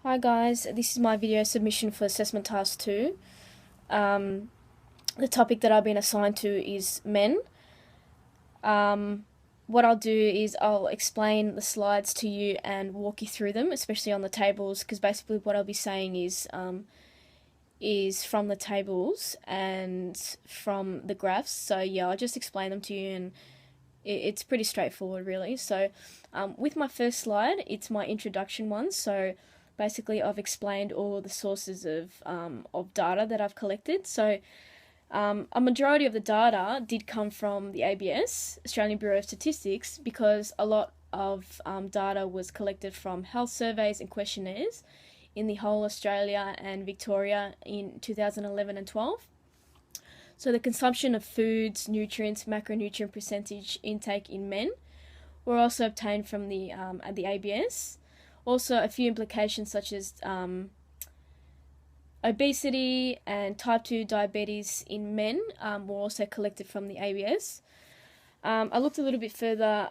Hi guys, this is my video submission for assessment task 2. The topic that I've been assigned to is men. What I'll do is I'll explain the slides to you and walk you through them, especially on the tables, because basically what I'll be saying is from the tables and from the graphs. So yeah, I'll just explain them to you, and it's pretty straightforward really. So with my first slide, it's my introduction one. So basically I've explained all the sources of data that I've collected. So a majority of the data did come from the ABS, Australian Bureau of Statistics, because a lot of data was collected from health surveys and questionnaires in the whole Australia and Victoria in 2011 and 12. So the consumption of foods, nutrients, macronutrient percentage intake in men were also obtained from the ABS. Also, a few implications such as obesity and type 2 diabetes in men were also collected from the ABS. I looked a little bit further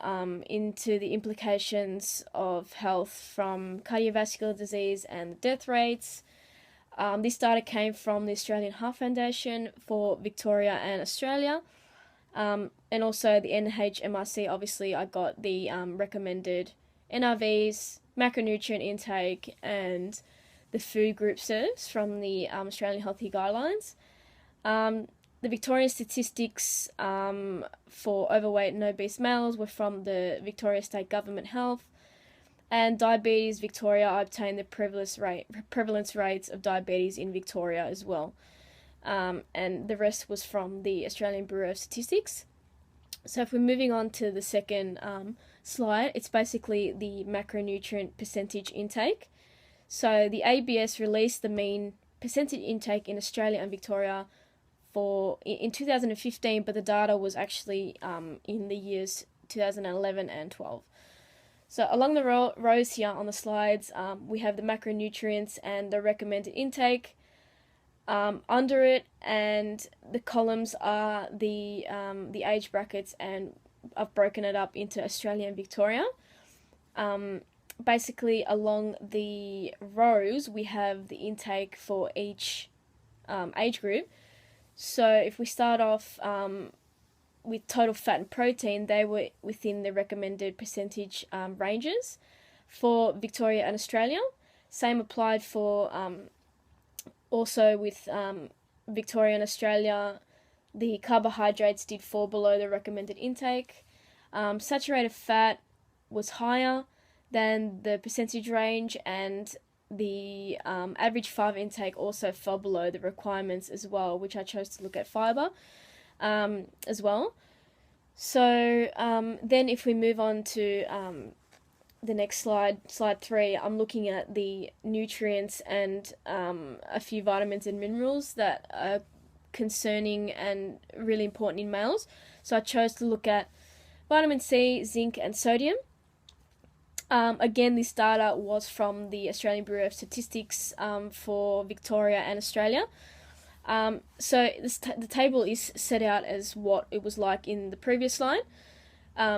into the implications of health from cardiovascular disease and death rates. This data came from the Australian Heart Foundation for Victoria and Australia. And also the NHMRC, obviously I got the recommended NRVs, macronutrient intake, and the food group serves from the Australian Healthy Guidelines. The Victorian statistics for overweight and obese males were from the Victoria State Government Health. And Diabetes Victoria, I obtained the prevalence rates of diabetes in Victoria as well. And the rest was from the Australian Bureau of Statistics. So if we're moving on to the second slide, it's basically the macronutrient percentage intake. So the ABS released the mean percentage intake in Australia and Victoria in 2015, but the data was actually in the years 2011 and 12. So along the rows here on the slides, we have the macronutrients and the recommended intake. Under it, and the columns are the age brackets, and I've broken it up into Australia and Victoria. Basically, along the rows, we have the intake for each age group. So if we start off with total fat and protein, they were within the recommended percentage ranges for Victoria and Australia. Same applied for also with Victoria and Australia. The carbohydrates did fall below the recommended intake. Saturated fat was higher than the percentage range, and the average fibre intake also fell below the requirements as well, which I chose to look at fibre as well. So then if we move on to the next slide 3, I'm looking at the nutrients and a few vitamins and minerals that are concerning and really important in males. So I chose to look at vitamin C, zinc, and sodium. Again, this data was from the Australian Bureau of Statistics for Victoria and Australia. So the table is set out as what it was like in the previous slide.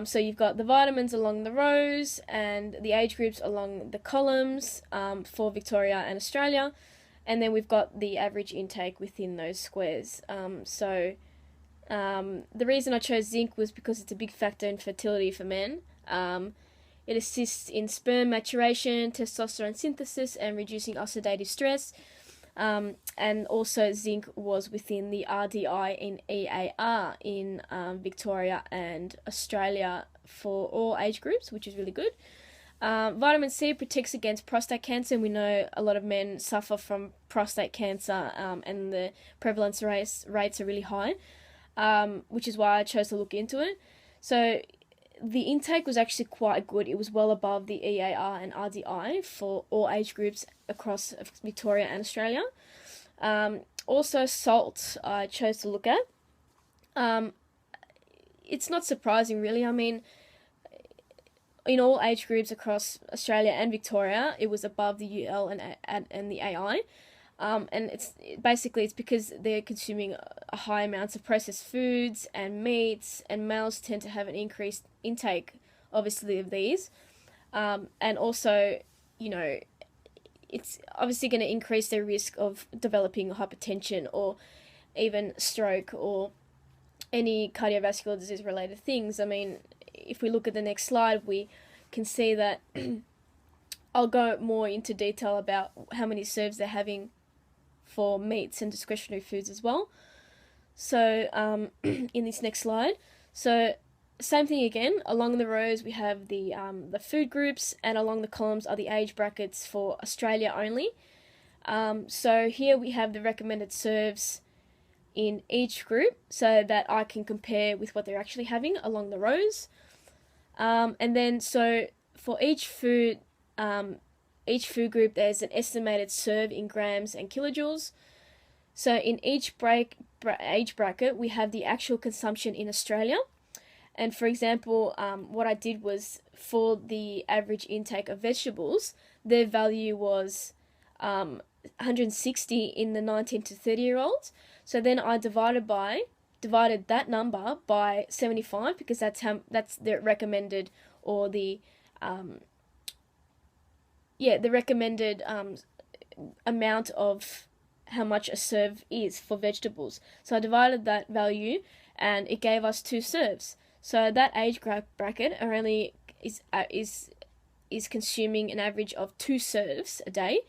So you've got the vitamins along the rows and the age groups along the columns for Victoria and Australia. And then we've got the average intake within those squares. The reason I chose zinc was because it's a big factor in fertility for men. It assists in sperm maturation, testosterone synthesis, and reducing oxidative stress. And also zinc was within the RDI and EAR in Victoria and Australia for all age groups, which is really good. Vitamin C protects against prostate cancer, and we know a lot of men suffer from prostate cancer, and the prevalence rates are really high, which is why I chose to look into it. So the intake was actually quite good. It was well above the EAR and RDI for all age groups across Victoria and Australia. Also, salt I chose to look at. It's not surprising, really. I mean, in all age groups across Australia and Victoria, it was above the UL and the AI. And it's because they're consuming a high amounts of processed foods and meats, and males tend to have an increased intake, obviously, of these. And also, it's obviously going to increase their risk of developing hypertension or even stroke or any cardiovascular disease related things. I mean, if we look at the next slide, we can see that I'll go more into detail about how many serves they're having for meats and discretionary foods as well. So in this next slide, so same thing again. Along the rows we have the food groups, and along the columns are the age brackets for Australia only. So here we have the recommended serves in each group, so that I can compare with what they're actually having along the rows. And then so for each food group, there's an estimated serve in grams and kilojoules. So in each age bracket, we have the actual consumption in Australia. And for example, what I did was for the average intake of vegetables, their value was 160 in the 19 to 30-year-olds. So then I divided that number by 75, because that's the recommended, or the recommended amount of how much a serve is for vegetables. So I divided that value, and it gave us 2 serves. So that age bracket only is consuming an average of 2 serves a day.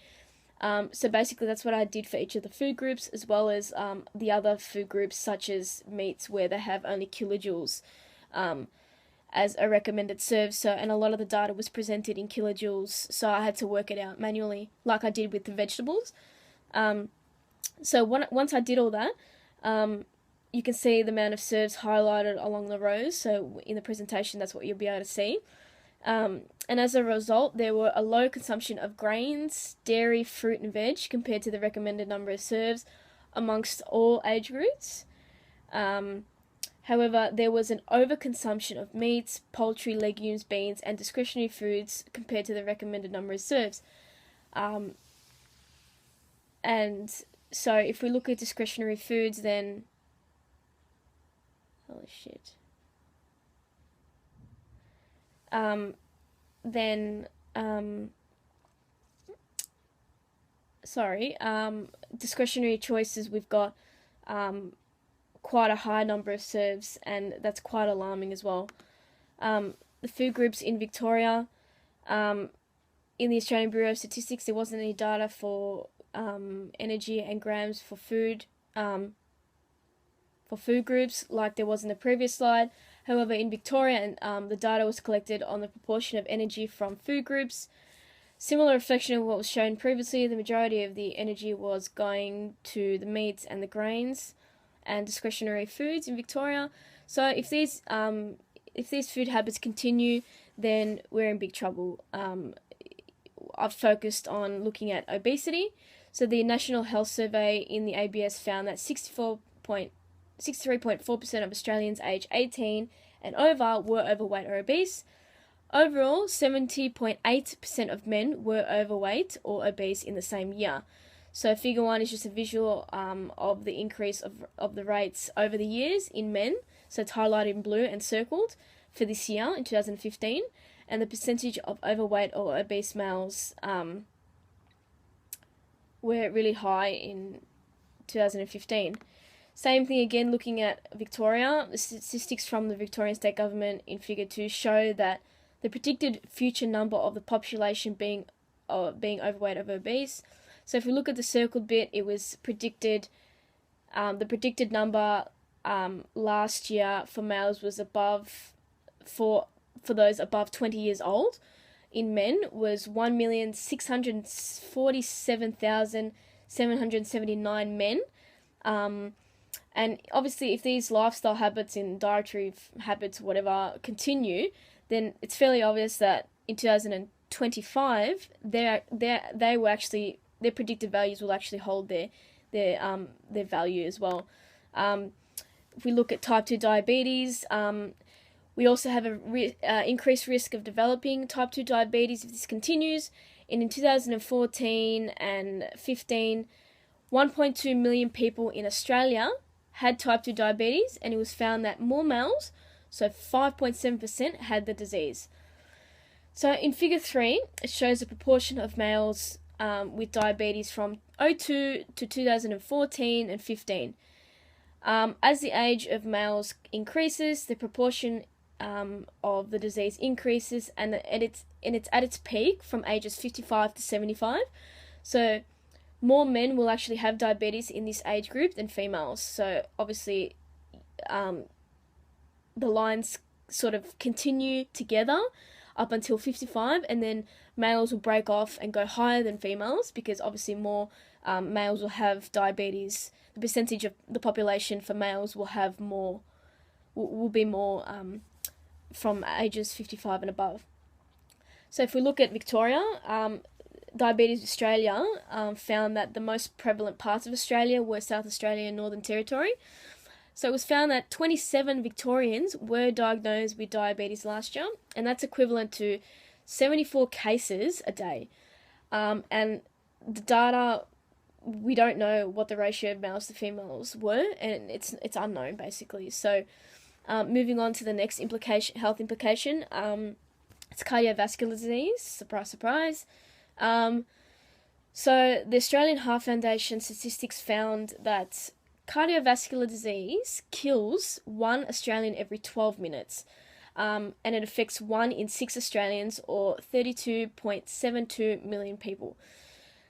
So basically that's what I did for each of the food groups, as well as the other food groups such as meats, where they have only kilojoules as a recommended serve. So, and a lot of the data was presented in kilojoules, so I had to work it out manually like I did with the vegetables. So once I did all that, you can see the amount of serves highlighted along the rows. So in the presentation, that's what you'll be able to see. And as a result, there were a low consumption of grains, dairy, fruit and veg compared to the recommended number of serves amongst all age groups. However, there was an overconsumption of meats, poultry, legumes, beans and discretionary foods compared to the recommended number of serves. And so if we look at discretionary foods, then... holy shit. Discretionary choices, we've got quite a high number of serves, and that's quite alarming as well. The food groups in Victoria, in the Australian Bureau of Statistics, there wasn't any data for energy and grams for food groups like there was in the previous slide. However, in Victoria, the data was collected on the proportion of energy from food groups. Similar reflection of what was shown previously, the majority of the energy was going to the meats and the grains and discretionary foods in Victoria. So if these food habits continue, then we're in big trouble. I've focused on looking at obesity. So the National Health Survey in the ABS found that 63.4% of Australians aged 18 and over were overweight or obese. Overall, 70.8% of men were overweight or obese in the same year. So figure 1 is just a visual of the increase of the rates over the years in men. So it's highlighted in blue and circled for this year in 2015. And the percentage of overweight or obese males were really high in 2015. Same thing again looking at Victoria. The statistics from the Victorian State Government in Figure 2 show that the predicted future number of the population being overweight or obese. So if we look at the circled bit, it was predicted, the predicted number last year for males was above, for those above 20 years old, in men was 1,647,779 men. And obviously if these lifestyle habits and dietary habits, whatever, continue, then it's fairly obvious that in 2025, their predicted values will actually hold their value as well. If we look at type 2 diabetes, we also have a increased risk of developing type 2 diabetes if this continues. And in 2014 and 15, 1.2 million people in Australia had type 2 diabetes, and it was found that more males, so 5.7%, had the disease. So in Figure 3, it shows the proportion of males with diabetes from 2002 to 2014 and 15. As the age of males increases, the proportion of the disease increases, and it's at its peak from ages 55 to 75. So more men will actually have diabetes in this age group than females. So obviously, the lines sort of continue together up until 55, and then males will break off and go higher than females, because obviously more males will have diabetes. The percentage of the population for males will have more, will be more from ages 55 and above. So if we look at Victoria, Diabetes Australia found that the most prevalent parts of Australia were South Australia and Northern Territory. So it was found that 27 Victorians were diagnosed with diabetes last year, and that's equivalent to 74 cases a day. And the data, we don't know what the ratio of males to females were, and it's unknown basically. So moving on to the next health implication, it's cardiovascular disease. Surprise, surprise. So the Australian Heart Foundation statistics found that cardiovascular disease kills 1 Australian every 12 minutes, and it affects 1 in 6 Australians, or 32.72 million people.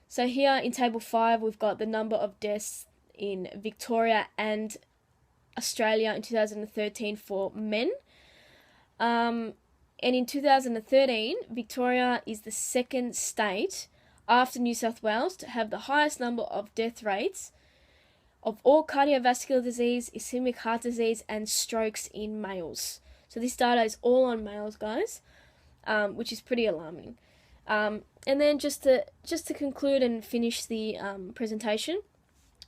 So here in Table 5, we've got the number of deaths in Victoria and Australia in 2013 for men. And in 2013, Victoria is the second state after New South Wales to have the highest number of death rates of all cardiovascular disease, ischemic heart disease, and strokes in males. So this data is all on males, guys, which is pretty alarming. And then just to conclude and finish the presentation,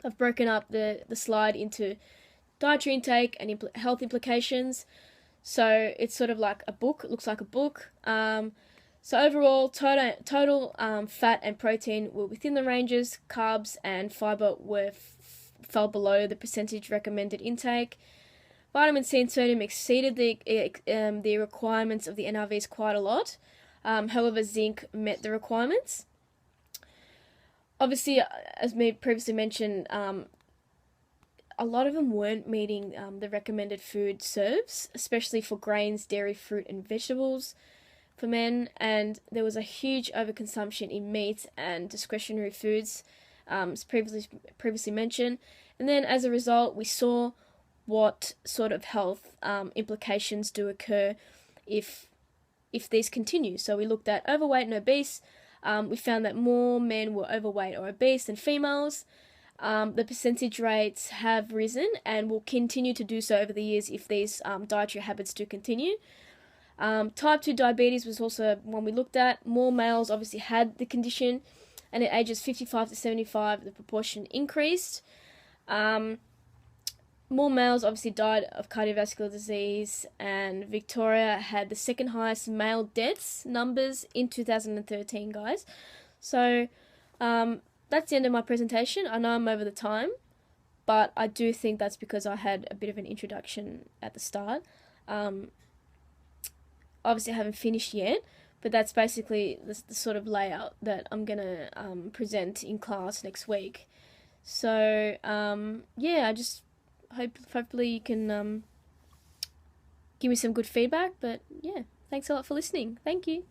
I've broken up the slide into dietary intake and health implications. So it's sort of like a book. It looks like a book. So overall, total fat and protein were within the ranges. Carbs and fiber fell below the percentage recommended intake. Vitamin C and sodium exceeded the requirements of the NRVs quite a lot. However, zinc met the requirements. Obviously, as previously mentioned, a lot of them weren't meeting the recommended food serves, especially for grains, dairy, fruit, and vegetables for men. And there was a huge overconsumption in meat and discretionary foods, as previously mentioned. And then as a result, we saw what sort of health implications do occur if these continue. So we looked at overweight and obese. We found that more men were overweight or obese than females. The percentage rates have risen and will continue to do so over the years if these dietary habits do continue. Type 2 diabetes was also one we looked at. More males obviously had the condition, and at ages 55 to 75, the proportion increased. More males obviously died of cardiovascular disease, and Victoria had the second highest male deaths numbers in 2013, guys. So that's the end of my presentation. I know I'm over the time, but I do think that's because I had a bit of an introduction at the start. Obviously I haven't finished yet, but that's basically the sort of layout that I'm going to present in class next week. So, yeah, I just hopefully you can give me some good feedback. But, yeah, thanks a lot for listening. Thank you.